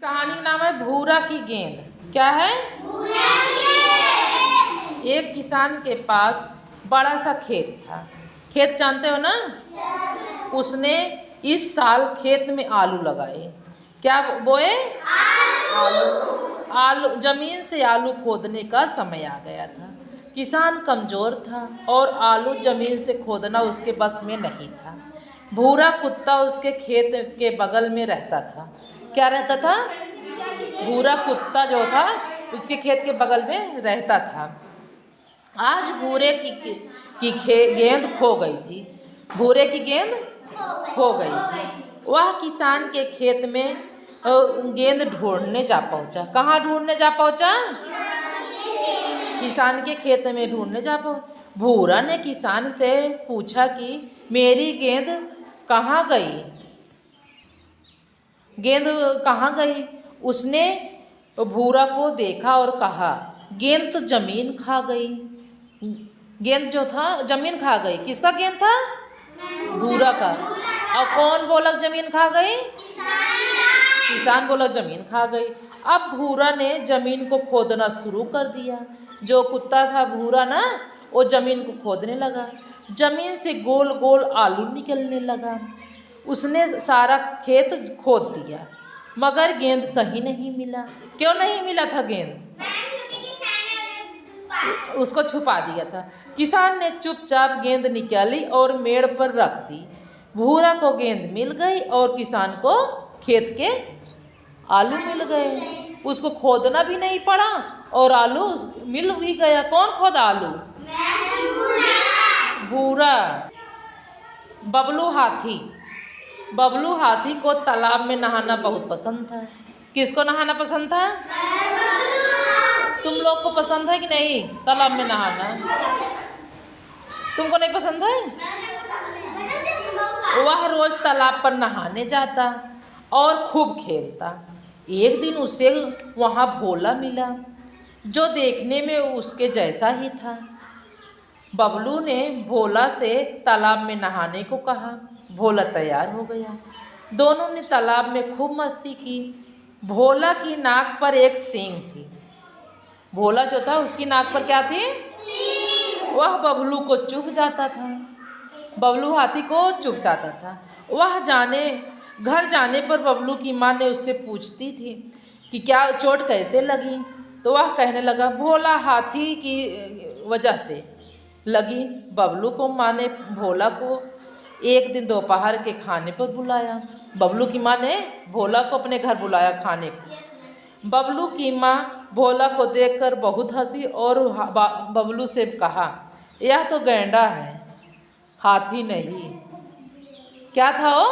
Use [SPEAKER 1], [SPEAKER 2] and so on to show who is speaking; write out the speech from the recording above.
[SPEAKER 1] कहानी का नाम है भूरा की गेंद। क्या है? भूरा की गेंद। एक किसान के पास बड़ा सा खेत था। खेत जानते हो ना? उसने इस साल खेत में आलू लगाए। क्या बोए? आलू। आलू जमीन से आलू खोदने का समय आ गया था। किसान कमजोर था और आलू जमीन से खोदना उसके बस में नहीं था। भूरा कुत्ता उसके खेत के बगल में रहता था। क्या रहता था? भूरा कुत्ता जो था उसके खेत के बगल में रहता था। आज भूरे की गेंद खो गई थी। भूरे की गेंद खो गई थी। वह किसान के खेत में गेंद ढूंढने जा पहुंचा। कहाँ ढूंढने जा पहुंचा? किसान के खेत में ढूंढने जा पहुंचा। भूरा ने किसान से पूछा कि मेरी गेंद कहाँ गई? गेंद कहाँ गई? उसने भूरा को देखा और कहा, गेंद तो जमीन खा गई। गेंद जो था जमीन खा गई। किसका गेंद था? भूरा का। और कौन बोला जमीन खा गई? किसान बोला जमीन खा गई। अब भूरा ने जमीन को खोदना शुरू कर दिया। जो कुत्ता था भूरा ना, वो जमीन को खोदने लगा। जमीन से गोल गोल आलू निकलने लगा। उसने सारा खेत खोद दिया मगर गेंद कहीं नहीं मिला। क्यों नहीं मिला था गेंद? उसको छुपा दिया था। किसान ने चुपचाप गेंद निकाली और मेड़ पर रख दी। भूरा को गेंद मिल गई और किसान को खेत के आलू मिल गए। उसको खोदना भी नहीं पड़ा और आलू मिल भी गया। कौन खोदा आलू? भूरा। बबलू हाथी को तालाब में नहाना बहुत पसंद था। किसको नहाना पसंद था? तुम लोग को पसंद है कि नहीं तालाब में नहाना? तुमको नहीं पसंद है? वह रोज तालाब पर नहाने जाता और खूब खेलता। एक दिन उसे वहाँ भोला मिला जो देखने में उसके जैसा ही था। बबलू ने भोला से तालाब में नहाने को कहा। भोला तैयार हो गया। दोनों ने तालाब में खूब मस्ती की। भोला की नाक पर एक सींग थी। भोला जो था उसकी नाक पर क्या थी? वह बबलू को चुभ जाता था। बबलू हाथी को चुभ जाता था। वह घर जाने पर बबलू की माँ ने उससे पूछती थी कि क्या चोट कैसे लगी? तो वह कहने लगा, भोला हाथी की वजह से लगी। बबलू को माँ ने भोला को एक दिन दोपहर के खाने पर बुलाया। बबलू की माँ ने भोला को अपने घर बुलाया खाने को। बबलू की माँ भोला को देखकर बहुत हंसी और बबलू से कहा, यह तो गैंडा है, हाथी नहीं। क्या था वो?